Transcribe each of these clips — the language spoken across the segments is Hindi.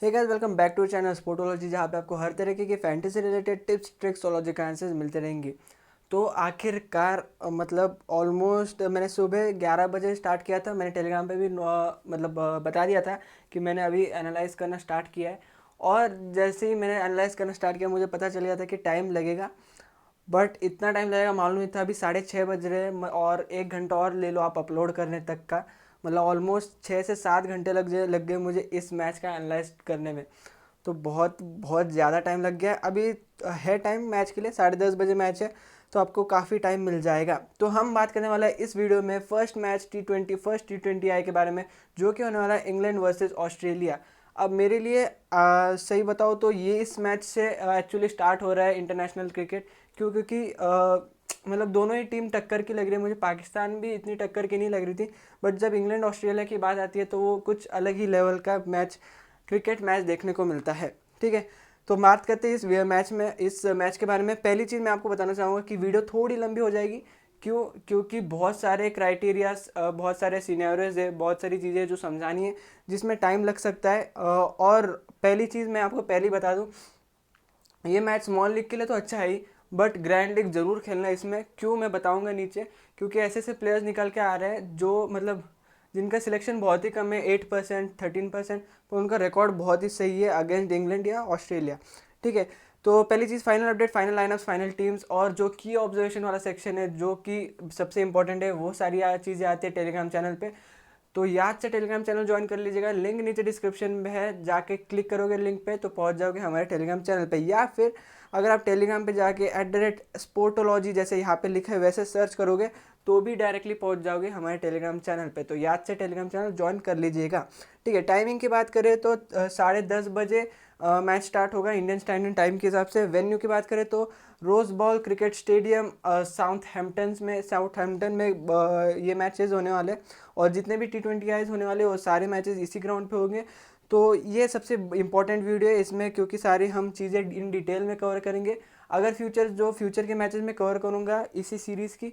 Hey guys, welcome back to channel Sportology, जहाँ पे आपको हर तरीके के फैंटेसी रिलेटेड टिप्स ट्रिक्स और लॉजिकल आंसर्स मिलते रहेंगे। तो आखिरकार मतलब ऑलमोस्ट मैंने सुबह 11 बजे स्टार्ट किया था। मैंने टेलीग्राम पे भी बता दिया था कि मैंने अभी एनालाइज करना स्टार्ट किया है। और जैसे ही मैंने एनालाइज करना स्टार्ट किया, मुझे पता चल गया था कि टाइम लगेगा। बट इतना टाइम लगेगा मालूम नहीं था। अभी 6:30 बज रहे हैं और 1 घंटा और ले लो आप अपलोड करने तक का। मतलब ऑलमोस्ट 6 से 7 घंटे लग गए मुझे इस मैच का एनालाइज करने में। तो बहुत बहुत ज़्यादा टाइम लग गया। अभी है टाइम मैच के लिए, 10:30 बजे मैच है, तो आपको काफ़ी टाइम मिल जाएगा। तो हम बात करने वाला है इस वीडियो में फर्स्ट टी ट्वेंटी आई के बारे में, जो कि होने वाला है इंग्लैंड वर्सेस ऑस्ट्रेलिया। अब मेरे लिए सही बताओ तो ये इस मैच से एक्चुअली स्टार्ट हो रहा है इंटरनेशनल क्रिकेट। क्योंकि मतलब दोनों ही टीम टक्कर की लग रही है। मुझे पाकिस्तान भी इतनी टक्कर की नहीं लग रही थी, बट जब इंग्लैंड ऑस्ट्रेलिया की बात आती है तो वो कुछ अलग ही लेवल का क्रिकेट मैच देखने को मिलता है। ठीक है, तो बात करते हैं इस मैच के बारे में। पहली चीज़ मैं आपको बताना चाहूँगा कि वीडियो थोड़ी लंबी हो जाएगी। क्योंकि बहुत सारे क्राइटेरियाज, बहुत सारे सिनेरियोज है, बहुत सारी चीज़ें जो समझानी है, जिसमें टाइम लग सकता है। और पहली चीज़ मैं आपको पहली बता दूं, ये मैच स्मॉल लीग के लिए तो अच्छा है ही, बट ग्रैंड लीग जरूर खेलना है इसमें। क्यों, मैं बताऊंगा नीचे। क्योंकि ऐसे ऐसे प्लेयर्स निकल के आ रहे हैं जो मतलब जिनका सिलेक्शन बहुत ही कम है, 8%, 13%, तो उनका रिकॉर्ड बहुत ही सही है अगेंस्ट इंग्लैंड या ऑस्ट्रेलिया। ठीक है, तो पहली चीज़ final update, final lineups, final teams, और जो की ऑब्जर्वेशन वाला सेक्शन है जो कि सबसे इंपॉर्टेंट है, वो सारी चीज़ें आती है टेलीग्राम चैनल पे। तो याद से टेलीग्राम चैनल ज्वाइन कर लीजिएगा। लिंक नीचे डिस्क्रिप्शन में है, जाके क्लिक करोगे लिंक पे तो पहुंच जाओगे हमारे टेलीग्राम चैनल पे। या फिर अगर आप टेलीग्राम पे जाके @स्पोर्टोलॉजी जैसे यहाँ पे लिखा है वैसे सर्च करोगे तो भी डायरेक्टली पहुंच जाओगे हमारे टेलीग्राम चैनल पे। तो याद से टेलीग्राम चैनल ज्वाइन कर लीजिएगा। ठीक है, टाइमिंग की बात करें तो 10:30 बजे मैच स्टार्ट होगा इंडियन स्टैंडर्ड टाइम के हिसाब से। वेन्यू की बात करें तो Rose Bowl cricket stadium Southampton में ये मैचेस होने वाले। और जितने भी टी आईज होने वाले वो सारे मैचेस इसी ग्राउंड पे होंगे। तो ये सबसे इंपॉर्टेंट वीडियो है इसमें, क्योंकि सारी हम चीज़ें इन डिटेल में कवर करेंगे। अगर फ्यूचर के मैचेस में कवर करूँगा इसी सीरीज़ की,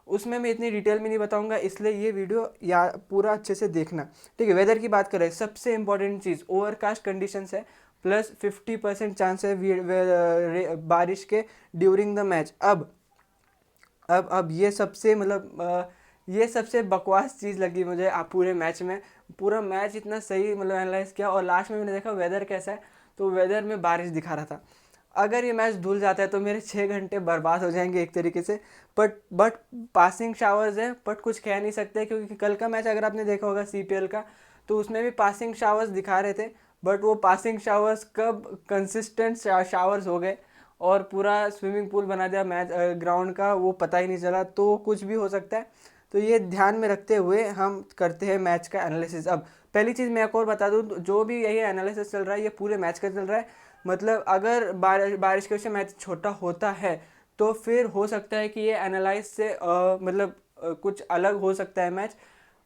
उसमें मैं इतनी डिटेल में नहीं बताऊंगा, इसलिए ये वीडियो या पूरा अच्छे से देखना। ठीक है, वेदर की बात करें, सबसे इंपॉर्टेंट चीज़ ओवरकास्ट कंडीशंस है, +50% चांस है बारिश के ड्यूरिंग द मैच। अब ये सबसे बकवास चीज़ लगी मुझे आप पूरे मैच में। पूरा मैच इतना सही मतलब एनालाइज किया, और लास्ट में मैंने देखा वेदर कैसा है, तो वेदर में बारिश दिखा रहा था। अगर ये मैच धुल जाता है तो मेरे 6 घंटे बर्बाद हो जाएंगे एक तरीके से। बट पासिंग शावर्स है, बट कुछ कह नहीं सकते, क्योंकि कल का मैच अगर आपने देखा होगा सीपीएल का, तो उसमें भी पासिंग शावर्स दिखा रहे थे। बट वो पासिंग शावर्स कब कंसिस्टेंट शावर्स हो गए और पूरा स्विमिंग पूल बना दिया मैच ग्राउंड का, वो पता ही नहीं चला। तो कुछ भी हो सकता है, तो ये ध्यान में रखते हुए हम करते हैं मैच का एनालिसिस। अब पहली चीज़ मैं एक और बता दूं, जो भी यही एनालिसिस चल रहा है ये पूरे मैच का चल रहा है। मतलब अगर बारिश की वजह से मैच छोटा होता है तो फिर हो सकता है कि ये एनालाइज से कुछ अलग हो सकता है मैच,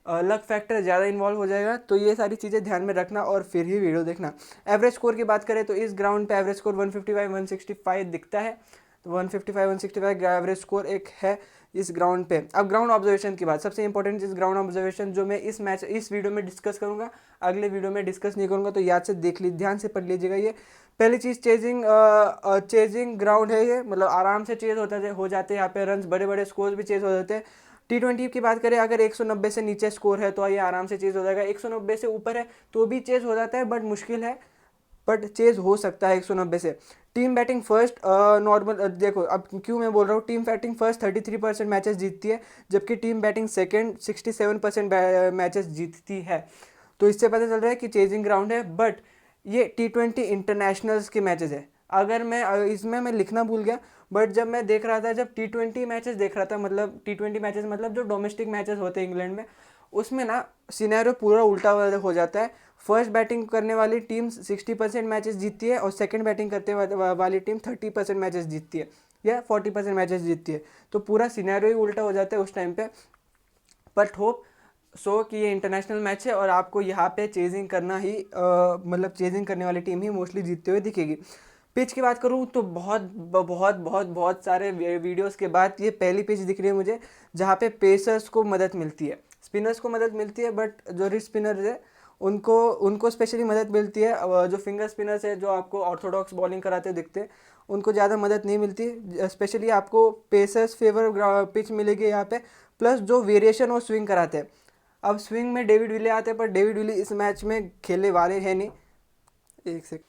लक फैक्टर ज़्यादा इन्वॉल्व हो जाएगा। तो ये सारी चीज़ें ध्यान में रखना और फिर ही वीडियो देखना। एवरेज स्कोर की बात करें तो इस ग्राउंड पे एवरेज स्कोर 155-165 दिखता है। तो 155-165 एवरेज स्कोर एक है इस ग्राउंड पे। अब ग्राउंड ऑब्जर्वेशन की बात, सबसे इंपॉर्टेंट चीज़ ग्राउंड ऑब्जर्वेशन, जो मैं इस वीडियो में डिस्कस करूंगा, अगले वीडियो में डिस्कस नहीं करूंगा। तो याद से देख ली, ध्यान से पढ़ लीजिएगा। ये पहली चीज़ चेजिंग ग्राउंड है ये, मतलब आराम से चेज हो जाते हैं यहाँ पे, रन बड़े बड़े स्कोर भी चेज हो जाते हैं। टी की बात करें, अगर 190 से नीचे स्कोर है तो ये आराम से चेज हो जाएगा। 190 से ऊपर है तो भी चेज हो जाता है, बट मुश्किल है, बट चेज हो सकता है 190 से। टीम बैटिंग फर्स्ट नॉर्मल, देखो अब क्यों मैं बोल रहा हूँ, टीम बैटिंग फर्स्ट 33% मैचेस जीतती है, जबकि टीम बैटिंग सेकंड 67% मैचेस जीतती है। तो इससे पता चल रहा है कि चेजिंग ग्राउंड है। बट ये टी इंटरनेशनल्स के मैचेस है। अगर मैं इसमें मैं लिखना भूल गया, बट जब मैं देख रहा था, जब टी मैचेस देख रहा था, मतलब टी मैचेस मतलब जो डोमेस्टिक मैचेस होते हैं इंग्लैंड में, उसमें ना सिनेरियो पूरा उल्टा हो जाता है। फर्स्ट बैटिंग करने वाली टीम 60% मैचेस जीतती है और सेकंड बैटिंग करते वाली टीम 30% मैचेस जीतती है या 40% मैचेस जीतती है। तो पूरा सिनेरियो ही उल्टा हो जाता है उस टाइम पे। बट होप सो कि ये इंटरनेशनल मैच है और आपको यहाँ पे चेजिंग करना ही मतलब चेजिंग करने वाली टीम ही मोस्टली जीतते हुए दिखेगी। पिच की बात करूँ तो बहुत बहुत बहुत बहुत सारे वीडियोस के बाद ये पहली पिच दिख रही है मुझे, जहाँ पे पेसर्स को मदद मिलती है, स्पिनर्स को मदद मिलती है, बट जो रिस्ट स्पिनर है उनको उनको स्पेशली मदद मिलती है। जो फिंगर स्पिनर्स है जो आपको ऑर्थोडॉक्स बॉलिंग कराते दिखते हैं, उनको ज़्यादा मदद नहीं मिलती। स्पेशली आपको पेसर्स फेवर पिच मिलेगी यहाँ पे, प्लस जो वेरिएशन और स्विंग कराते हैं। अब स्विंग में डेविड विले आते हैं, पर डेविड विले इस मैच में खेलने वाले हैं नहीं। एक सेकंड।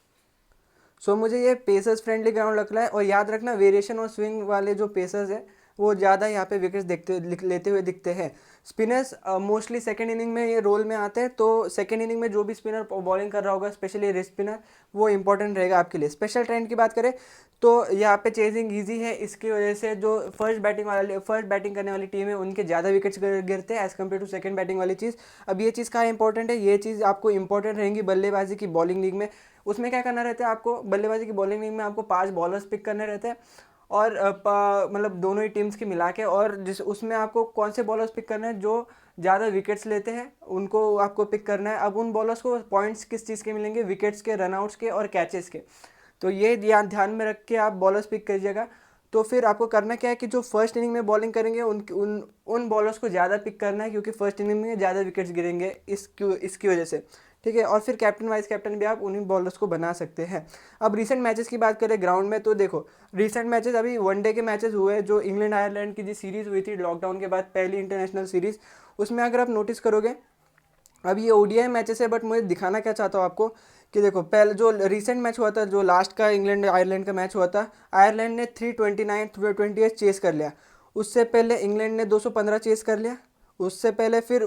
सो मुझे ये पेसर्स फ्रेंडली ग्राउंड लग रहा है। और याद रखना, वेरिएशन और स्विंग वाले जो पेसर्स हैं वो ज़्यादा यहाँ पे विकेट्स लेते हुए दिखते हैं। स्पिनर्स मोस्टली सेकंड इनिंग में ये रोल में आते हैं, तो सेकंड इनिंग में जो भी स्पिनर बॉलिंग कर रहा होगा, स्पेशली रिस्ट स्पिनर, वो इंपॉर्टेंट रहेगा आपके लिए। स्पेशल ट्रेंड की बात करें तो यहाँ पे चेजिंग ईजी है, इसकी वजह से जो फर्स्ट बैटिंग करने वाली टीम है उनके ज़्यादा विकेट्स गिरते हैं as compare to second batting वाली चीज़। अब ये चीज़ कहाँ इंपॉर्टेंट है, ये चीज़ आपको इंपॉर्टेंट रहेंगी बल्लेबाजी की बॉलिंग लीग में। उसमें क्या करना रहता है आपको, बल्लेबाजी की बॉलिंग लीग में आपको 5 बॉलर्स पिक करने रहते हैं, और मतलब दोनों ही टीम्स की मिला के, और जिस उसमें आपको कौन से बॉलर्स पिक करने हैं जो ज़्यादा विकेट्स लेते हैं उनको आपको पिक करना है। अब उन बॉलर्स को पॉइंट्स किस चीज़ के मिलेंगे, विकेट्स के, रनआउट्स के और कैचेस के। तो ये ध्यान में रख के आप बॉलर्स पिक करिएगा। तो फिर आपको करना क्या है कि जो फर्स्ट इनिंग में बॉलिंग करेंगे उन बॉलर्स को ज़्यादा पिक करना है, क्योंकि फर्स्ट इनिंग में ज़्यादा विकेट्स गिरेंगे इसकी वजह से। ठीक है, और फिर कैप्टन वाइस कैप्टन भी आप उन्हीं बॉलर्स को बना सकते हैं। अब रीसेंट मैचेस की बात करें ग्राउंड में, तो देखो रीसेंट मैचेस अभी वनडे के मैचेस हुए, जो इंग्लैंड आयरलैंड की जो सीरीज़ हुई थी लॉकडाउन के बाद, पहली इंटरनेशनल सीरीज़, उसमें अगर आप नोटिस करोगे, अब ये ओडीआई मैचेस है, बट मुझे दिखाना क्या चाहता हूँ आपको कि देखो पहले जो रिसेंट मैच हुआ था, जो लास्ट का इंग्लैंड आयरलैंड का मैच हुआ था, आयरलैंड ने 329 चेस कर लिया। उससे पहले इंग्लैंड ने 215 चेस कर लिया। उससे पहले फिर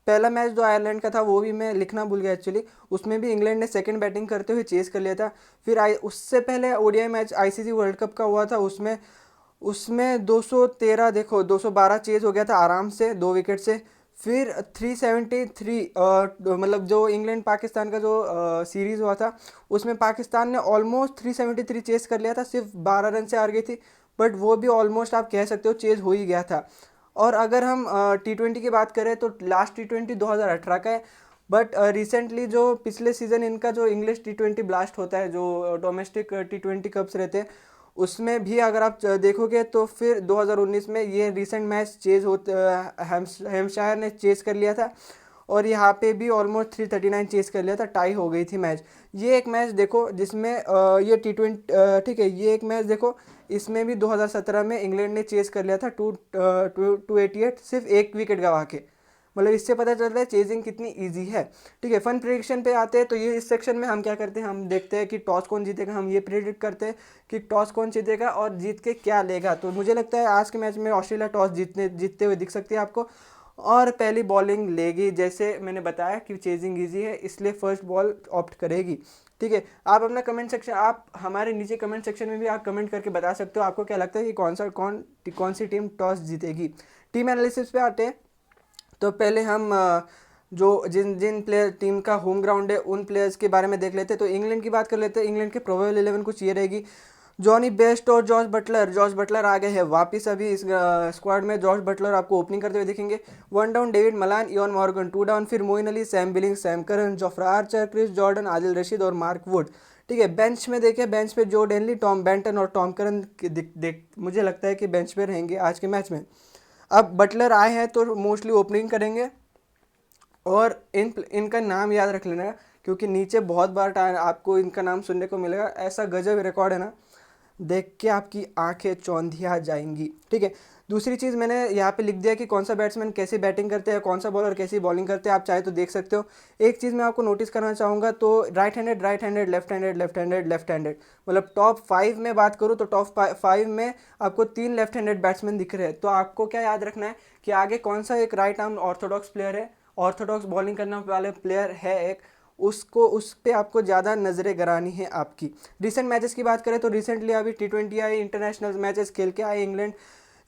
पहला मैच जो आयरलैंड का था वो भी मैं लिखना भूल गया एक्चुअली, उसमें भी इंग्लैंड ने सेकंड बैटिंग करते हुए चेस कर लिया था। फिर उससे पहले ODI match ICC world cup का हुआ था, उसमें उसमें 213 देखो 212 चेज हो गया था आराम से 2 विकेट से। फिर 373 मतलब जो इंग्लैंड पाकिस्तान का जो सीरीज़ हुआ था, उसमें पाकिस्तान ने ऑलमोस्ट 373 चेस कर लिया था, सिर्फ 12 रन से हार गई थी, बट वो भी ऑलमोस्ट आप कह सकते हो चेज हो ही गया था। और अगर हम T20 की बात करें तो लास्ट T20 2018 का है, बट रिसेंटली जो पिछले सीज़न इनका जो इंग्लिश T20 ब्लास्ट होता है, जो डोमेस्टिक T20 कप्स रहते हैं, उसमें भी अगर आप देखोगे तो फिर 2019 में ये रिसेंट मैच चेज होते हैम्पशायर ने चेस कर लिया था, और यहाँ पे भी ऑलमोस्ट 339 चेस कर लिया था, टाई हो गई थी मैच। ये एक मैच देखो जिसमें ये T20 ठीक है, ये एक मैच देखो, इसमें भी 2017 में इंग्लैंड ने चेस कर लिया था 288, सिर्फ 1 विकेट गवा के। मतलब इससे पता चल रहा है चेजिंग कितनी इजी है। ठीक है, फन प्रेडिक्शन पे आते हैं, तो ये इस सेक्शन में हम क्या करते हैं, हम देखते हैं कि टॉस कौन जीतेगा। हम ये प्रेडिक्ट करते हैं कि टॉस कौन जीतेगा और जीत के क्या लेगा। तो मुझे लगता है आज के मैच में ऑस्ट्रेलिया टॉस जीतते हुए दिख सकती है आपको, और पहली बॉलिंग लेगी। जैसे मैंने बताया कि चेजिंग ईजी है, इसलिए फर्स्ट बॉल ऑप्ट करेगी। ठीक है, आप अपना कमेंट सेक्शन, आप हमारे नीचे कमेंट सेक्शन में भी आप कमेंट करके बता सकते हो आपको क्या लगता है कि कौन सी टीम टॉस जीतेगी। टीम एनालिसिस पे आते हैं, तो पहले हम जो जिन जिन प्लेयर टीम का होम ग्राउंड है उन प्लेयर्स के बारे में देख लेते हैं। तो इंग्लैंड की बात कर लेते हैं। इंग्लैंड के प्रोबेबल 11 कुछ ये रहेगी, जॉनी बेस्ट और जॉर्ज बटलर आ गए हैं वापस अभी इस स्क्वाड में। जॉर्ज बटलर आपको ओपनिंग करते हुए दिखेंगे। 1 down David Malan, Eoin Morgan. 2 down फिर Moeen Ali, Sam Billings, Sam Curran, Jofra Archer, Chris Jordan, Adil Rashid और मार्क वुड। ठीक है, बेंच में देखें, बेंच पे जो डेनली, टॉम बेंटन और टॉम करन मुझे लगता है कि बेंच पे रहेंगे आज के मैच में। अब बटलर आए हैं तो मोस्टली ओपनिंग करेंगे, और इनका नाम याद रख लेना, क्योंकि नीचे बहुत बार आपको इनका नाम सुनने को मिलेगा। ऐसा गजब रिकॉर्ड है ना, देख के आपकी आंखें चौंधिया जाएंगी। ठीक है, दूसरी चीज़ मैंने यहाँ पे लिख दिया कि कौन सा बैट्समैन कैसे बैटिंग करते हैं, कौन सा बॉलर कैसी बॉलिंग करते हैं, आप चाहे तो देख सकते हो। एक चीज़ मैं आपको नोटिस करना चाहूँगा, तो राइट हैंडेड, लेफ्ट हैंडेड, मतलब टॉप 5 में बात करूँ तो टॉप 5 में आपको 3 लेफ्ट हैंडेड बैट्समैन दिख रहे हैं। तो आपको क्या याद रखना है कि आगे कौन सा एक राइट आर्म ऑर्थोडॉक्स प्लेयर है, ऑर्थोडॉक्स बॉलिंग करने वाले प्लेयर है एक, उसको उस पर आपको ज़्यादा नज़रें गरानी है आपकी। रिसेंट मैचेस की बात करें तो रिसेंटली अभी T20 आई, इंटरनेशनल मैचेस खेल के आए इंग्लैंड,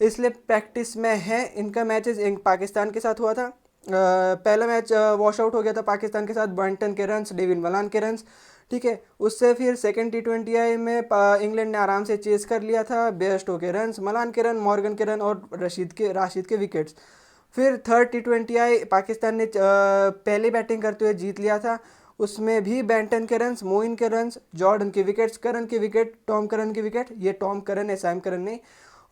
इसलिए प्रैक्टिस में है। इनका मैचेस पाकिस्तान के साथ हुआ था। पहला मैच वॉश आउट हो गया था पाकिस्तान के साथ, बॉन्टन के रन्स, डेविड मलान के रन्स। ठीक है, उससे फिर सेकंड T20 आई में इंग्लैंड ने आराम से चेस कर लिया था, बेयरस्टो के रन्स, मलान के रन, मॉर्गन के रन और राशिद के विकेट्स। फिर थर्ड T20 आई, पाकिस्तान ने पहले बैटिंग करते हुए जीत लिया था, उसमें भी बेंटन के रन्स, मोइन के रन्स, जॉर्डन के विकेट्स, करन के विकेट, टॉम करन के विकेट, ये टॉम करन है, सैम करन नहीं,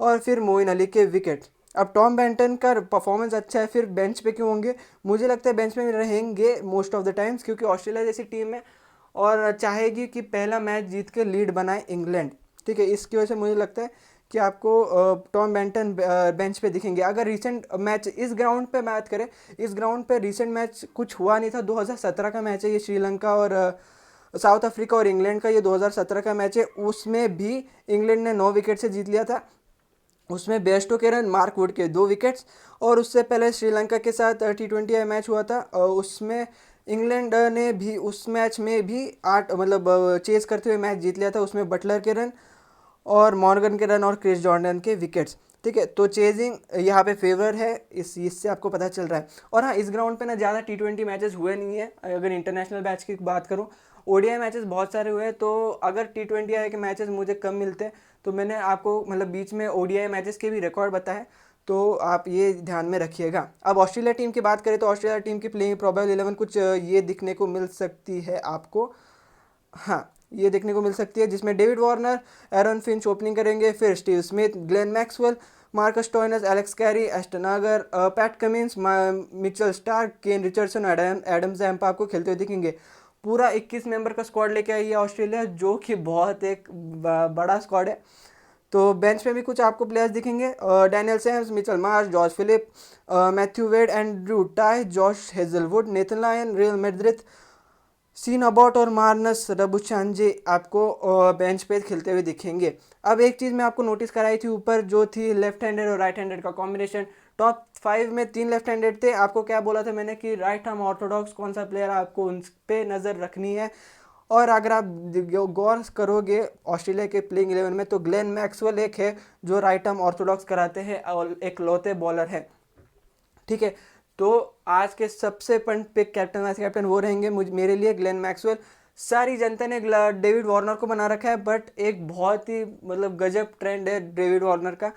और फिर मोइन अली के विकेट। अब टॉम बेंटन का परफॉर्मेंस अच्छा है, फिर बेंच पे क्यों होंगे? मुझे लगता है बेंच में रहेंगे मोस्ट ऑफ द टाइम्स, क्योंकि ऑस्ट्रेलिया जैसी टीम है और चाहेगी कि पहला मैच जीत के लीड बनाए इंग्लैंड। ठीक है, इसकी वजह से मुझे लगता है कि आपको टॉम बेंटन बेंच पे दिखेंगे। अगर रिसेंट मैच इस ग्राउंड पे बात करें, इस ग्राउंड पे रिसेंट मैच कुछ हुआ नहीं था। 2017 का मैच है ये, श्रीलंका और साउथ अफ्रीका और इंग्लैंड का ये 2017 का मैच है। उसमें भी इंग्लैंड ने 9 विकेट से जीत लिया था। उसमें बेस्टो के रन, मार्क वुड के 2 विकेट्स। और उससे पहले श्रीलंका के साथ T20 मैच हुआ था, उसमें इंग्लैंड ने भी उस मैच में भी 8 मतलब चेस करते हुए मैच जीत लिया था। उसमें बटलर के रन और मॉर्गन के रन और क्रिस जॉर्डन के विकेट्स। ठीक है, तो चेजिंग यहाँ पे फेवर है, इससे आपको पता चल रहा है। और हाँ, इस ग्राउंड पे ना ज़्यादा T20 मैचेस हुए नहीं है। अगर इंटरनेशनल मैच की बात करूँ, ओडीआई मैचेस बहुत सारे हुए हैं। तो अगर T20 के मैचेस मुझे कम मिलते हैं तो मैंने आपको मतलब बीच में ओडीआई मैचेस के भी रिकॉर्ड बताए, तो आप ये ध्यान में रखिएगा। अब ऑस्ट्रेलिया टीम की बात करें तो ऑस्ट्रेलिया टीम की प्लेइंग प्रोबेबल 11 कुछ ये दिखने को मिल सकती है आपको। हाँ, ये देखने को मिल सकती है, जिसमें David Warner, Aaron Finch opening करेंगे, फिर Steve Smith, Glenn Maxwell, Marcus Stoinis, Alex Carey, Ashton Agar, Pat Cummins, Mitchell Starc, Kane Richardson, Adam Zampa आपको खेलते हुए दिखेंगे। पूरा 21 मेंबर का स्क्वाड लेके आई है ऑस्ट्रेलिया, जो कि बहुत एक बड़ा स्क्वाड है। तो बेंच पे भी कुछ आपको प्लेयर्स दिखेंगे, Daniel Sams, Mitchell Marsh, George Philippe, Matthew Wade, Andrew Tye, Josh Hazlewood, Nathan Lyon, Riley Meredith, Sean Abbott और मार्नस रबुचांजे आपको बेंच पे खेलते हुए दिखेंगे। अब एक चीज़ मैं आपको नोटिस कराई थी ऊपर, जो थी लेफ्ट हैंडेड और राइट हैंडेड का कॉम्बिनेशन। टॉप 5 में 3 लेफ्ट हैंडेड थे। आपको क्या बोला था मैंने कि राइट आर्म ऑर्थोडॉक्स कौन सा प्लेयर आपको उन पे नज़र रखनी है। और अगर आप गौर करोगे ऑस्ट्रेलिया के प्लेइंग 11 में, तो ग्लेन मैक्सवेल एक है जो राइट आर्म ऑर्थोडॉक्स कराते हैं और एक लौते बॉलर है। ठीक है, तो आज के सबसे punt pick captain vice captain वो रहेंगे मेरे लिए ग्लेन मैक्सवेल। सारी जनता ने डेविड वार्नर को बना रखा है, बट एक बहुत ही मतलब गजब ट्रेंड है डेविड वार्नर का।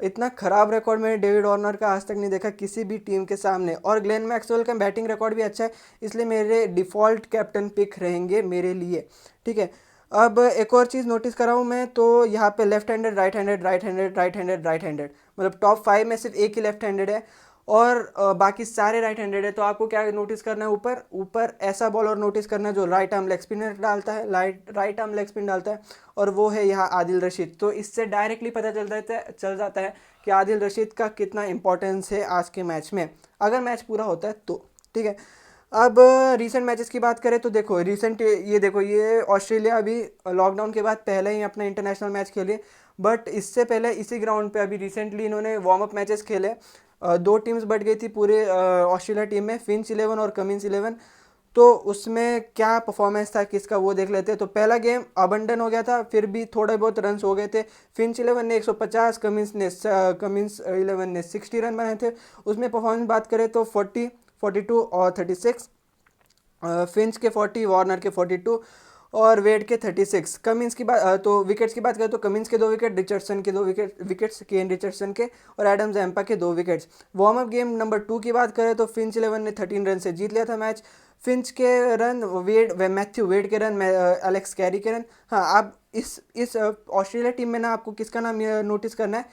इतना खराब रिकॉर्ड मैंने डेविड वार्नर का आज तक नहीं देखा किसी भी टीम के सामने। और ग्लेन मैक्सवेल का बैटिंग रिकॉर्ड भी अच्छा है, इसलिए मेरे डिफ़ॉल्ट कैप्टन पिक रहेंगे मेरे लिए। ठीक है, अब एक और चीज़ नोटिस कर रहा हूँ मैं, तो यहाँ पे left handed, right handed, right handed, right handed, right handed, मतलब टॉप 5 में सिर्फ एक ही लेफ्ट हैंडेड है और बाकी सारे राइट हैंडेड है। तो आपको क्या नोटिस करना है, ऊपर ऊपर ऐसा बॉलर नोटिस करना है जो राइट आर्म लेग स्पिन डालता है, राइट आर्म लेग स्पिन डालता है, और वो है यहाँ आदिल रशीद। तो इससे डायरेक्टली पता चल जाता है कि आदिल रशीद का कितना इंपॉर्टेंस है आज के मैच में, अगर मैच पूरा होता है तो। ठीक है, अब रीसेंट मैचेस की बात करें तो देखो रिसेंट ये देखो, ये ऑस्ट्रेलिया अभी लॉकडाउन के बाद पहले ही अपना इंटरनेशनल मैच खेले, बट इससे पहले इसी ग्राउंड पे अभी रिसेंटली इन्होंने वार्म अप मैचेस खेले। 2 टीम्स बढ़ गई थी पूरे ऑस्ट्रेलिया टीम में, फिंच 11 और कमिंस 11। तो उसमें क्या परफॉर्मेंस था किसका वो देख लेते हैं। तो पहला गेम अबंडन हो गया था, फिर भी थोड़े बहुत रन्स हो गए थे। फिंच 11 ने 150, कमिंस 11 ने 60 रन बनाए थे। उसमें परफॉर्मेंस बात करें तो 40, 42 और 36, फिंच के 40, वार्नर के 42 और वेड के 36। कमिंस की बात तो विकेट्स की बात करें तो कमिंस के 2 विकेट, रिचर्डसन के 2 विकेट्स, केन रिचर्डसन के और एडम जैम्पा के 2 wickets. Warm up game number 2 की बात करें तो फिंच 11 ने 13 रन से जीत लिया था मैच। फिंच के रन, मैथ्यू वेड के रन, एलेक्स कैरी के रन। हाँ, आप इस ऑस्ट्रेलिया टीम में ना आपको किसका नाम नोटिस करना है,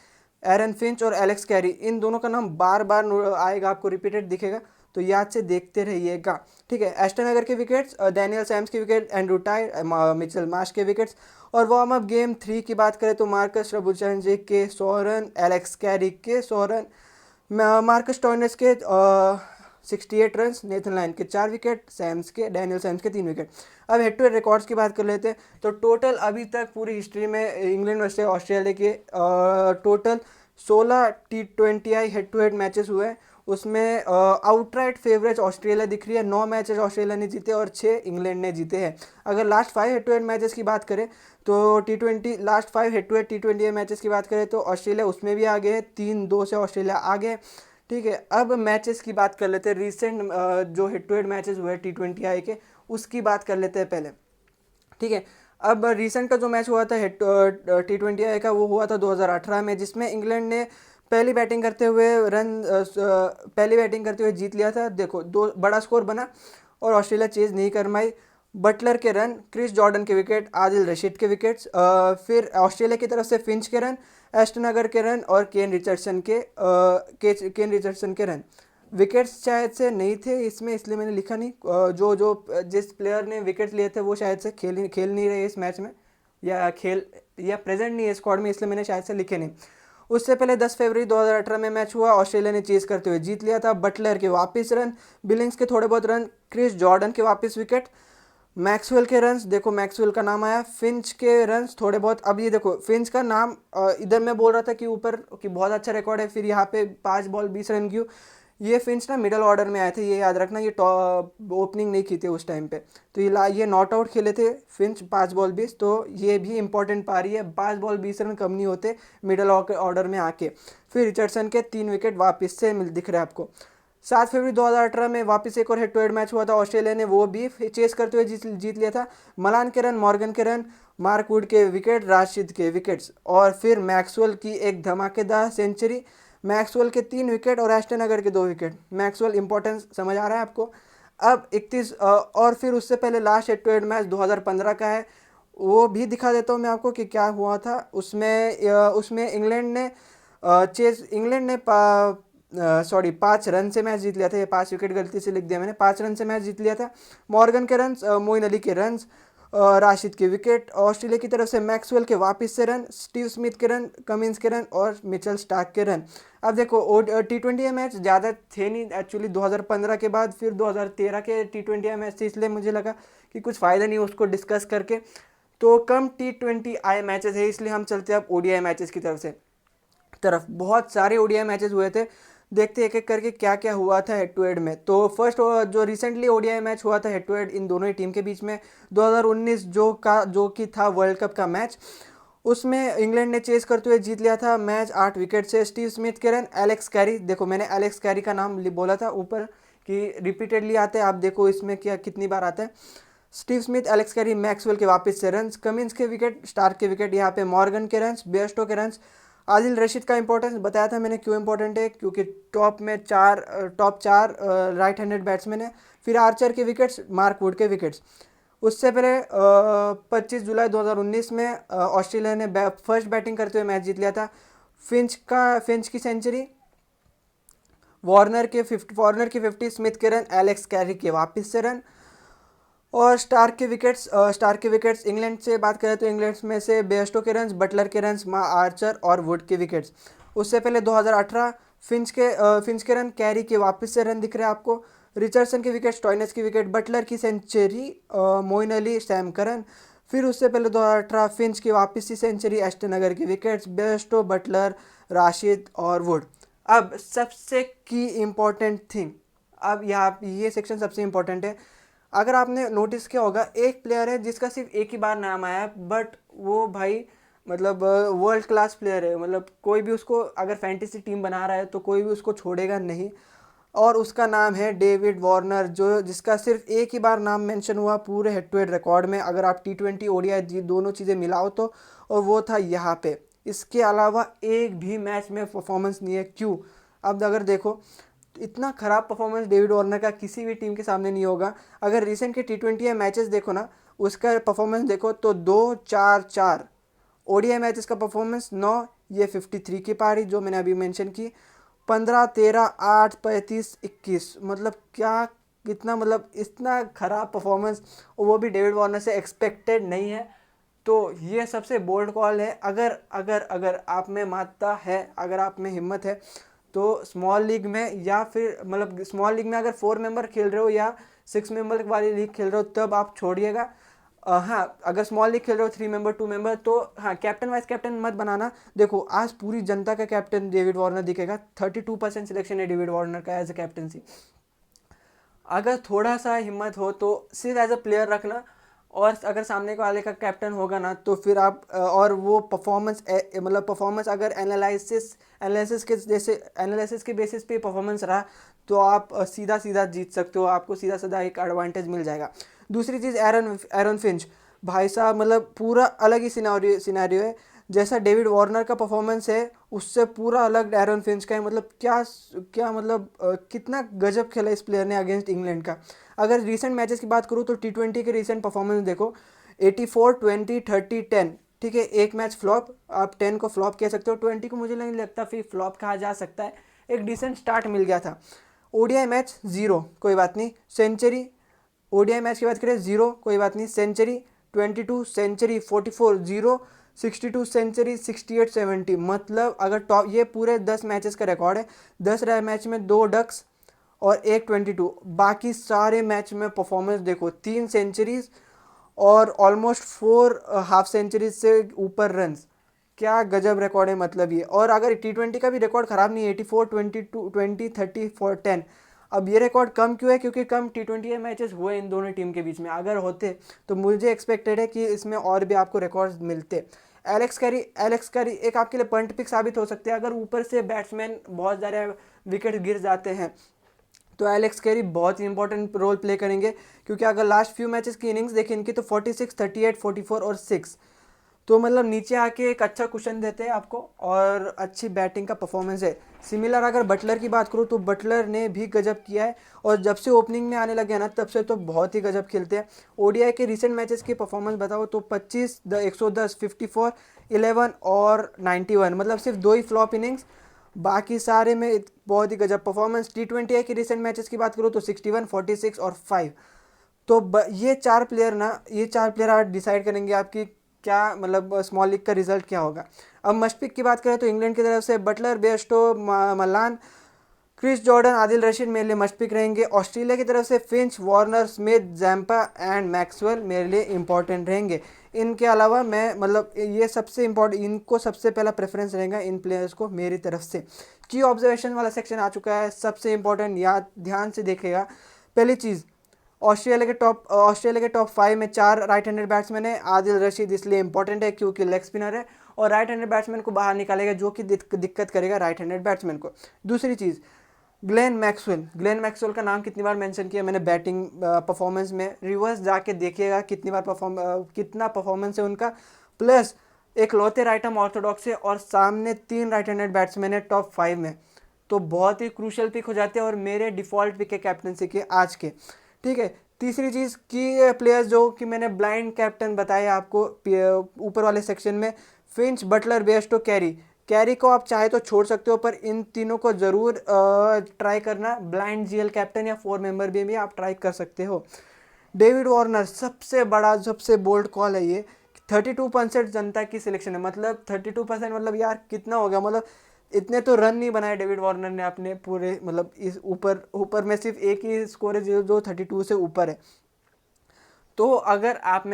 एरन फिंच और एलेक्स कैरी, इन दोनों का नाम बार बार आएगा, आपको रिपीटेड दिखेगा, तो याद से देखते रहिएगा। ठीक है, एस्टन अगर के विकेट्स, डैनियल सैम्स के wicket, Andrew tie, Mitchell Marsh के विकेट्स। और वार्म अप गेम 3 की बात करें तो मार्कस रबुचांजे के 100 रन, एलेक्स कैरी के 100 रन, मार्कस टॉयनस के 68 रन, नेथन लायन के 4 विकेट, डैनियल सैम्स के 3 विकेट। अब हेड टू हेड रिकॉर्ड्स की बात कर लेते हैं। तो टोटल अभी तक पूरी हिस्ट्री में इंग्लैंड वर्सेस ऑस्ट्रेलिया के total 16 T20 head to head matches हुए हैं। उसमें आउटराइट फेवरेट ऑस्ट्रेलिया दिख रही है। 9 मैचेस ऑस्ट्रेलिया ने जीते और 6 इंग्लैंड ने जीते हैं। अगर last 5 head to head matches की बात करें तो last 5 head to head T20 matches की बात करें तो ऑस्ट्रेलिया उसमें भी आगे है, 3-2 से ऑस्ट्रेलिया आगे। ठीक है, अब मैचेस की बात कर लेते हैं। रिसेंट जो हेड टू हेड मैचेस हुए T20 के, उसकी बात कर लेते हैं पहले। ठीक है, अब रिसेंट का जो मैच हुआ था हेड T20 का, वो हुआ था 2018 में, जिसमें इंग्लैंड ने पहली बैटिंग करते हुए जीत लिया था। देखो, 2 बड़ा स्कोर बना और ऑस्ट्रेलिया चेज नहीं कर पाई। बटलर के रन, क्रिस जॉर्डन के विकेट, आदिल रशीद के विकेट्स, फिर ऑस्ट्रेलिया की तरफ से फिंच के रन, एस्टन अगर के रन और केन रिचर्डसन के रन। विकेट्स शायद से नहीं थे इसमें, इसलिए मैंने लिखा नहीं। जिस प्लेयर ने विकेट्स लिए थे वो शायद से खेल नहीं रहे इस मैच में, या प्रेजेंट नहीं है स्क्वाड में, इसलिए मैंने शायद से लिखे नहीं। उससे पहले 10 फरवरी 2018 में मैच हुआ, ऑस्ट्रेलिया ने चेस करते हुए जीत लिया था। बटलर के वापस रन, बिलिंग्स के थोड़े बहुत रन, क्रिस जॉर्डन के वापस विकेट, मैक्सवेल के रन्स, देखो मैक्सवेल का नाम आया, फिंच के रन्स थोड़े बहुत। अब ये देखो फिंच का नाम इधर मैं बोल रहा था कि ऊपर कि बहुत अच्छा रिकॉर्ड है, फिर यहाँ पे 5 बॉल 20 रन क्यों। ये फिंच ना मिडल ऑर्डर में आए थे, ये याद रखना, ये ओपनिंग नहीं की थी उस टाइम पे। तो ये नॉट आउट खेले थे फिंच 5 बॉल 20, तो ये भी इंपॉर्टेंट पारी है, 5 बॉल 20 रन कम नहीं होते मिडल ऑर्डर में आके। फिर रिचर्डसन के 3 विकेट वापस से दिख रहे हैं आपको। 7 फरवरी 2018 में वापस एक और हेड टू हेड मैच हुआ था, ऑस्ट्रेलिया ने वो भी चेस करते हुए जीत लिया था। मलान के रन, मॉर्गन के रन, मार्क वुड के विकेट, राशिद के विकेट्स, और फिर मैक्सवेल की एक धमाकेदार सेंचुरी, मैक्सवेल के 3 विकेट और एस्टन अगर के 2 विकेट। मैक्सवेल इंपॉर्टेंस समझ आ रहा है आपको। अब 31 और फिर उससे पहले last head to head match 2015 का है, वो भी दिखा देता हूँ मैं आपको कि क्या हुआ था उसमें इंग्लैंड ने 5 रन से मैच जीत लिया था। ये 5 विकेट गलती से लिख दिया मैंने, 5 रन से मैच जीत लिया था। मॉर्गन के रन, मोइन अली के रन, राशिद के विकेट, ऑस्ट्रेलिया की तरफ से मैक्सवेल के वापस से रन, स्टीव स्मिथ के रन, कमिंस के रन और मिचेल स्टार्क के रन। अब देखो T20 मैच ज़्यादा थे नहीं एक्चुअली 2015 के बाद, फिर 2013 के T20 मैच थे, इसलिए मुझे लगा कि कुछ फ़ायदा नहीं उसको डिस्कस करके, तो कम T20 मैचेस है, इसलिए हम चलते हैं अब ODI मैचेस की तरफ। बहुत सारे ODI मैचेस हुए थे, देखते एक एक करके क्या क्या हुआ था हेड टू हेड में। तो फर्स्ट जो रिसेंटली ODI मैच हुआ था हेड टू हेड इन दोनों ही टीम के बीच में, 2019 जो कि था वर्ल्ड कप का मैच, उसमें इंग्लैंड ने चेस करते हुए जीत लिया था मैच 8 विकेट से। स्टीव स्मिथ के रन, एलेक्स कैरी, देखो मैंने एलेक्स कैरी का नाम बोला था ऊपर कि रिपीटेडली आता है, आप देखो इसमें क्या कितनी बार आता है। Steve Smith, Alex Carey, Maxwell के वापस से रन, कमिंस के विकेट, स्टार्क के विकेट, यहाँ पे मॉर्गन के रन, बेयरस्टो के रन। आदिल रशीद का इंपॉर्टेंस बताया था मैंने क्यों इंपॉर्टेंट है, क्योंकि टॉप चार राइट हैंडेड बैट्समैन है। फिर आर्चर के विकेट्स, मार्क वुड के विकेट्स। उससे पहले 25 जुलाई 2019 में ऑस्ट्रेलिया ने फर्स्ट बैटिंग करते हुए मैच जीत लिया था। फिंच की सेंचुरी, वार्नर के 50, स्मिथ के रन, एलेक्स कैरी के वापस से रन, और स्टार्क के विकेट्स। इंग्लैंड से बात करें तो इंग्लैंड में से बेयरस्टो के रन्स, बटलर के रन्स, आर्चर और वुड के विकेट्स। उससे पहले 2018 फिंच के रन, कैरी के वापस से रन दिख रहे हैं आपको, रिचर्डसन के विकेट, स्टॉइनस की विकेट, बटलर की century, Moeen Ali, Sam Curran. फिर उससे पहले 2018 फिंच की वापस की सेंचुरी, एस्टन अगर के विकेट्स, बेयरस्टो, बटलर, राशिद और वुड। अब सबसे की इम्पोर्टेंट थिंग, अब यहाँ ये सेक्शन सबसे इम्पोर्टेंट है। अगर आपने नोटिस किया होगा, एक प्लेयर है जिसका सिर्फ एक ही बार नाम आया, बट वो भाई मतलब वर्ल्ड क्लास प्लेयर है, मतलब कोई भी उसको अगर फैंटेसी टीम बना रहा है तो कोई भी उसको छोड़ेगा नहीं, और उसका नाम है डेविड वार्नर, जिसका सिर्फ एक ही बार नाम मेंशन हुआ पूरे हेड टू हेड रिकॉर्ड में, अगर आप T20 ODI दोनों चीज़ें मिलाओ तो, और वो था यहाँ पे। इसके अलावा एक भी मैच में परफॉर्मेंस नहीं है। क्यों? अब अगर देखो, इतना ख़राब परफॉर्मेंस डेविड वार्नर का किसी भी टीम के सामने नहीं होगा। अगर रिसेंट के T20 मैचेस देखो ना, उसका परफॉर्मेंस देखो तो 2-4-4 ODI मैचेस का परफॉर्मेंस 9, ये 53 की पारी जो मैंने अभी मेंशन की, 15-13-8 35-21, मतलब क्या कितना, मतलब इतना ख़राब परफॉर्मेंस, वो भी डेविड वार्नर से एक्सपेक्टेड नहीं है। तो ये सबसे बोल्ड कॉल है। अगर अगर अगर आप में मानता है, अगर आप में हिम्मत है, तो स्मॉल लीग में, या फिर मतलब स्मॉल लीग में अगर 4 मेंबर खेल रहे हो या 6 मेंबर वाली लीग खेल रहे हो तब आप छोड़िएगा। हाँ, अगर स्मॉल लीग खेल रहे हो 3 मेंबर 2 मेंबर, तो हाँ कैप्टन वाइस कैप्टन मत बनाना। देखो आज पूरी जनता का कैप्टन डेविड वार्नर दिखेगा, 32% सिलेक्शन है डेविड वार्नर का एज ए कैप्टनसी। अगर थोड़ा सा हिम्मत हो तो सिर्फ एज अ प्लेयर रखना, और अगर सामने वाले का कैप्टन होगा ना तो फिर आप और वो परफॉर्मेंस अगर एनालिसिस के बेसिस पे परफॉर्मेंस रहा तो आप सीधा जीत सकते हो, आपको सीधा एक एडवांटेज मिल जाएगा। दूसरी चीज़, एरन फिंच भाई साहब, मतलब पूरा अलग ही सिनेरियो है। जैसा डेविड वार्नर का परफॉर्मेंस है उससे पूरा अलग एरन फिंच का है। मतलब क्या मतलब कितना गजब खेला इस प्लेयर ने अगेंस्ट इंग्लैंड का। अगर रीसेंट मैचेस की बात करूँ तो T20 के रीसेंट परफॉर्मेंस देखो, 84, 20, 30, 10, ठीक है, एक मैच फ्लॉप, आप 10 को फ्लॉप कह सकते हो, 20 को मुझे नहीं लगता फिर फ्लॉप कहा जा सकता है, एक डिसेंट स्टार्ट मिल गया था। ओडीआई मैच 0, कोई बात नहीं, सेंचुरी, ओडीआई मैच की बात करें 0, कोई बात नहीं, सेंचुरी 22, सेंचुरी 44, 0, 62 सेंचुरी, 68 70, मतलब अगर टॉप, ये पूरे 10 मैचेस का रिकॉर्ड है, 10 मैच में 2 डक्स और एक 22, बाकी सारे मैच में परफॉर्मेंस देखो, 3 सेंचुरीज और ऑलमोस्ट 4 हाफ सेंचुरीज से ऊपर रन्स, क्या गजब रिकॉर्ड है मतलब ये। और अगर T20 का भी रिकॉर्ड ख़राब नहीं है, 84, 22, 20, 30, 10, अब ये रिकॉर्ड कम क्यों है, क्योंकि कम T20 मैचेस हुए इन दोनों टीम के बीच में, अगर होते तो मुझे एक्सपेक्टेड है कि इसमें और भी आपको रिकॉर्ड्स मिलते। एलेक्स कैरी एक आपके लिए पंट पिक साबित हो सकते हैं, अगर ऊपर से बैट्समैन बहुत ज़्यादा विकेट गिर जाते हैं तो एलेक्स कैरी बहुत ही इंपॉर्टेंट रोल प्ले करेंगे, क्योंकि अगर लास्ट फ्यू मैचेस की इनिंग्स देखें इनकी तो 46, 38, 44 और 6, तो मतलब नीचे आके एक अच्छा कुशन देते हैं आपको और अच्छी बैटिंग का परफॉर्मेंस है। सिमिलर अगर बटलर की बात करूँ तो बटलर ने भी गजब किया है, और जब से ओपनिंग में आने लगे ना तब से तो बहुत ही गजब खेलते हैं। ओडीआई के रिसेंट मैचेस की परफॉर्मेंस बताओ तो 25, 110, 54, 11 और 91, मतलब सिर्फ 2 ही फ्लॉप इनिंग्स, बाकी सारे में बहुत ही गजब परफॉर्मेंस। T20 के रिसेंट मैचेस की बात करूँ तो 61, 46 और 5, तो ये 4 प्लेयर ना, ये 4 प्लेयर आज डिसाइड करेंगे आपकी क्या मतलब स्मॉल लीग का रिजल्ट क्या होगा। अब मस्ट पिक की बात करें तो इंग्लैंड की तरफ से Buttler, Bairstow, Malan, Chris Jordan, Adil Rashid मेरे लिए मस्ट पिक रहेंगे। ऑस्ट्रेलिया की तरफ से Finch, Warner, Smith, Zampa and Maxwell मेरे लिए इंपॉर्टेंट रहेंगे। इनके अलावा मैं मतलब ये सबसे इंपॉर्टेंट, इनको सबसे पहला प्रेफरेंस रहेगा इन प्लेयर्स को मेरी तरफ से। की ऑब्जर्वेशन वाला सेक्शन आ चुका है, सबसे इंपॉर्टेंट याद ध्यान से देखेगा। पहली चीज़, ऑस्ट्रेलिया के टॉप 5 में 4 राइट हैंडेड बैट्समैन है। आदिल रशीद इसलिए इंपॉर्टेंट है क्योंकि लेग स्पिनर है और राइट हैंडेड बैट्समैन को बाहर निकालेगा, जो कि दिक्कत करेगा राइट हैंडेड बैट्समैन को। दूसरी चीज़, ग्लेन मैक्सवेल का नाम कितनी बार मेंशन किया मैंने बैटिंग परफॉर्मेंस में, रिवर्स जाके देखिएगा कितनी बार कितना परफॉर्मेंस है उनका। प्लस एक लौते राइट आर्म ऑर्थोडॉक्स है और सामने 3 राइट हैंडेड बैट्समैन है टॉप 5 में, तो बहुत ही क्रूशियल पिक हो जाते हैं और मेरे डिफ़ॉल्ट पिक है कैप्टनसी के आज के। ठीक है, तीसरी चीज़ की प्लेयर्स जो कि मैंने ब्लाइंड कैप्टन बताया आपको ऊपर वाले सेक्शन में, फिंच, बटलर, बेयरस्टो, कैरी को आप चाहे तो छोड़ सकते हो, पर इन तीनों को ज़रूर ट्राई करना, ब्लाइंड जीएल कैप्टन या 4 मेंबर भी आप ट्राई कर सकते हो। डेविड वार्नर सबसे बड़ा सबसे बोल्ड कॉल है ये, 32% जनता की सिलेक्शन है, मतलब 32% मतलब यार कितना हो गया, मतलब इतने तो रन नहीं बनाए डेविड वार्नर ने अपने पूरे, मतलब इस ऊपर में सिर्फ एक ही स्कोर है जो 32 से ऊपर है। तो अगर आप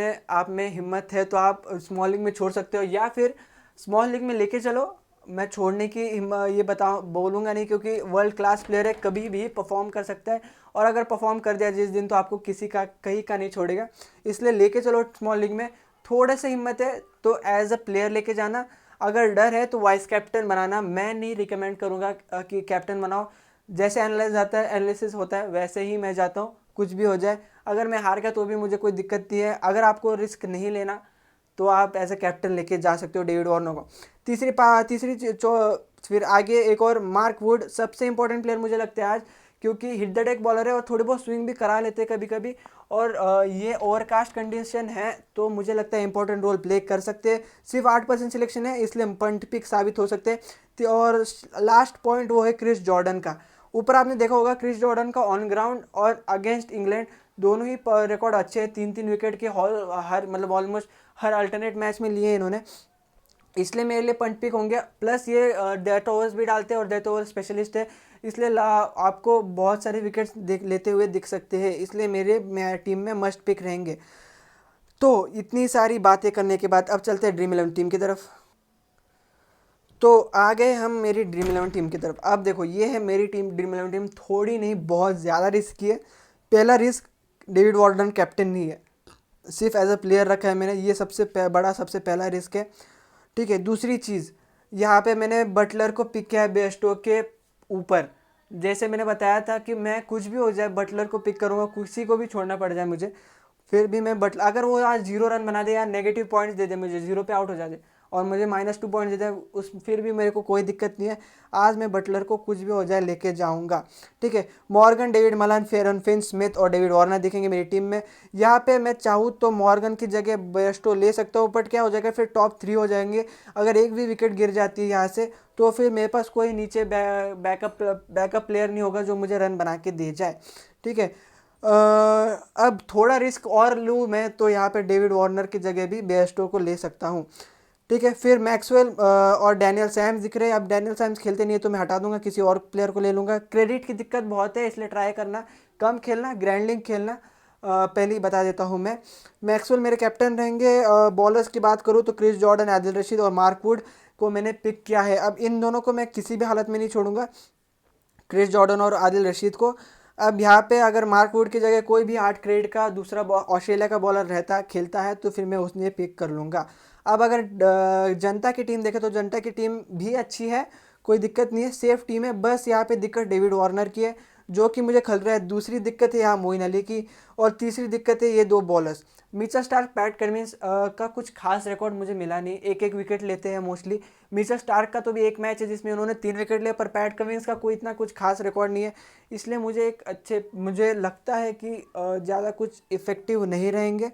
में हिम्मत है तो आप स्मॉल लीग में छोड़ सकते हो, या फिर स्मॉल लीग में लेके चलो। मैं छोड़ने की ये बोलूँगा नहीं, क्योंकि वर्ल्ड क्लास प्लेयर है, कभी भी परफॉर्म कर सकता है, और अगर परफॉर्म कर दिया जिस दिन तो आपको किसी का कहीं का नहीं छोड़ेगा, इसलिए लेके चलो स्मॉल लीग में। थोड़ा सा हिम्मत है तो एज अ प्लेयर लेके जाना, अगर डर है तो वाइस कैप्टन बनाना। मैं नहीं रिकमेंड करूँगा कि कैप्टन बनाओ, जैसे एनालिसिस होता है वैसे ही मैं जाता हूँ, कुछ भी हो जाए, अगर मैं हार गया तो भी मुझे कोई दिक्कत नहीं है। अगर आपको रिस्क नहीं लेना तो आप एज ए कैप्टन लेके जा सकते हो डेविड वार्नर को। फिर आगे एक और मार्क वुड, सबसे इंपॉर्टेंट प्लेयर मुझे लगता है आज, क्योंकि हिट द डेक बॉलर है और थोड़ी बहुत स्विंग भी करा लेते हैं कभी कभी, और ये ओवरकास्ट कंडीशन है तो मुझे लगता है इंपॉर्टेंट रोल प्ले कर सकते हैं। सिर्फ 8% सिलेक्शन है इसलिए पंट पिक साबित हो सकते हैं। और लास्ट पॉइंट वो है क्रिस जॉर्डन का। ऊपर आपने देखा होगा क्रिस जॉर्डन का ऑन ग्राउंड और अगेंस्ट इंग्लैंड दोनों ही रिकॉर्ड अच्छे हैं, 3-3 विकेट के हर मतलब ऑलमोस्ट हर अल्टरनेट मैच में लिए इन्होंने, इसलिए मेरे लिए पंट पिक होंगे। प्लस ये डेथ ओवर्स भी डालते हैं और डेथ ओवर स्पेशलिस्ट है, इसलिए आपको बहुत सारे विकेट्स लेते हुए दिख सकते हैं, इसलिए मेरे टीम में मस्ट पिक रहेंगे। तो इतनी सारी बातें करने के बाद अब चलते हैं ड्रीम 11 टीम की तरफ। तो आ गए हम मेरी ड्रीम 11 टीम की तरफ। अब देखो ये है मेरी टीम, ड्रीम 11 टीम थोड़ी नहीं बहुत ज़्यादा रिस्क है। पहला रिस्क, डेविड वार्नर कैप्टन नहीं है, सिर्फ एज अ प्लेयर रखा है मैंने, ये सबसे सबसे पहला रिस्क है। ठीक है, दूसरी चीज़, यहाँ पे मैंने बटलर को पिक किया है बेयरस्टो के ऊपर। जैसे मैंने बताया था कि मैं कुछ भी हो जाए बटलर को पिक करूँगा, किसी को भी छोड़ना पड़ जाए मुझे, फिर भी मैं बटलर, अगर वो आज 0 रन बना दे या नेगेटिव पॉइंट्स दे दे मुझे, 0 पे आउट हो जाए, और मुझे -2 पॉइंट देते हैं, उस फिर भी मेरे को कोई दिक्कत नहीं है। आज मैं बटलर को कुछ भी हो जाए लेके जाऊंगा, ठीक है। मॉर्गन, डेविड मलन, फेरन फिन स्मिथ और डेविड वार्नर दिखेंगे मेरी टीम में। यहाँ पे मैं चाहूँ तो मॉर्गन की जगह बेस्टो ले सकता हूँ, बट क्या हो जाएगा फिर टॉप 3 हो जाएंगे। अगर एक भी विकेट गिर जाती है यहाँ से तो फिर मेरे पास कोई नीचे बैकअप प्लेयर नहीं होगा जो मुझे रन बना के दे जाए, ठीक है। अब थोड़ा रिस्क और लूँ मैं तो यहाँ पे डेविड वार्नर की जगह भी बेस्टो को ले सकता हूँ, ठीक है। फिर मैक्सवेल और डैनियल सैम्स दिख रहे हैं। अब डैनियल सैम्स खेलते नहीं है तो मैं हटा दूंगा, किसी और प्लेयर को ले लूँगा। क्रेडिट की दिक्कत बहुत है, इसलिए ट्राई करना कम खेलना, ग्रैंडलिंग खेलना, पहले ही बता देता हूँ मैं। मैक्सवेल मेरे कैप्टन रहेंगे। बॉलर्स की बात करूँ तो क्रिस जॉर्डन, आदिल रशीद और मार्क वुड को मैंने पिक किया है। अब इन दोनों को मैं किसी भी हालत में नहीं छोड़ूंगा, क्रिस जॉर्डन और आदिल रशीद को। अब यहाँ पे अगर मार्क वुड की जगह कोई भी 8 ग्रेड का दूसरा ऑस्ट्रेलिया का बॉलर रहता खेलता है तो फिर मैं उसने पिक कर लूँगा। अब अगर जनता की टीम देखें तो जनता की टीम भी अच्छी है, कोई दिक्कत नहीं है, सेफ टीम है। बस यहाँ पे दिक्कत डेविड वार्नर की है जो कि मुझे खल रहा है। दूसरी दिक्कत है यहाँ मोइन अली की, और तीसरी दिक्कत है ये 2 bowlers Mitchell Starc, PAT Cummins का कुछ खास रिकॉर्ड मुझे मिला नहीं, एक एक विकेट लेते हैं मोस्टली। मिचेल स्टार्क का तो भी एक मैच है जिसमें उन्होंने 3 विकेट लिए, पर पैट कमिंस का कोई इतना कुछ खास रिकॉर्ड नहीं है। इसलिए मुझे लगता है कि ज़्यादा कुछ इफेक्टिव नहीं रहेंगे।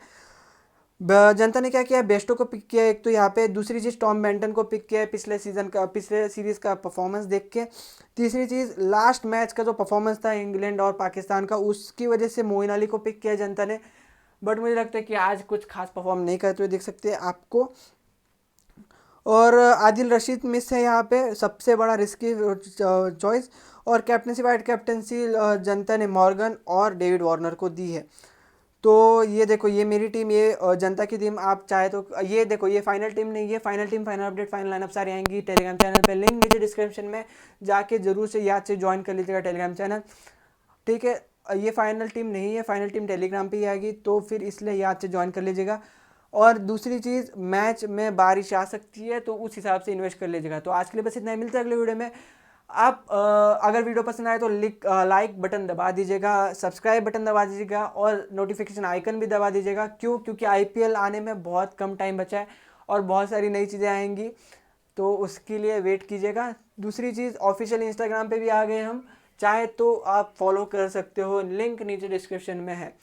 जनता ने क्या किया, बेस्टो को पिक किया एक तो यहाँ पे, दूसरी चीज़ टॉम बेंटन को पिक किया है पिछले सीरीज़ का परफॉर्मेंस देख के। तीसरी चीज़ लास्ट मैच का जो परफॉर्मेंस था इंग्लैंड और पाकिस्तान का, उसकी वजह से मोइन अली को पिक किया जनता ने। बट मुझे लगता है कि आज कुछ खास परफॉर्म नहीं करते हुए दिख सकते हैं आपको। और आदिल रशीद मिस है यहाँ पे, सबसे बड़ा रिस्की चॉइस। और कैप्टनसी वाइड कैप्टनसी जनता ने मॉर्गन और डेविड वार्नर को दी है। तो ये देखो, ये मेरी टीम, ये जनता की टीम। आप चाहे तो ये देखो, ये फाइनल टीम नहीं, ये final team, final update, final lineup सारी आएंगी टेलीग्राम चैनल पे। लिंक नीचे डिस्क्रिप्शन में जाके जरूर से याद से ज्वाइन कर लीजिएगा टेलीग्राम चैनल, ठीक है। ये फाइनल टीम नहीं है, फाइनल टीम टेलीग्राम पे ही आएगी, तो फिर इसलिए याद से ज्वाइन कर लीजिएगा। और दूसरी चीज़, मैच में बारिश आ सकती है तो उस हिसाब से इन्वेस्ट कर लीजिएगा। तो आज के लिए बस इतना ही, मिलता है अगले वीडियो में। आप अगर वीडियो पसंद आए तो लाइक बटन दबा दीजिएगा, सब्सक्राइब बटन दबा दीजिएगा और नोटिफिकेशन आइकन भी दबा दीजिएगा। क्योंकि आईपीएल आने में बहुत कम टाइम बचा है और बहुत सारी नई चीज़ें आएंगी, तो उसके लिए वेट कीजिएगा। दूसरी चीज़, ऑफिशियल इंस्टाग्राम पे भी आ गए हम, चाहे तो आप फॉलो कर सकते हो, लिंक नीचे डिस्क्रिप्शन में है।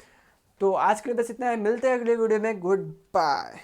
तो आज के लिए बस इतना है, मिलते हैं अगले वीडियो में। Good bye.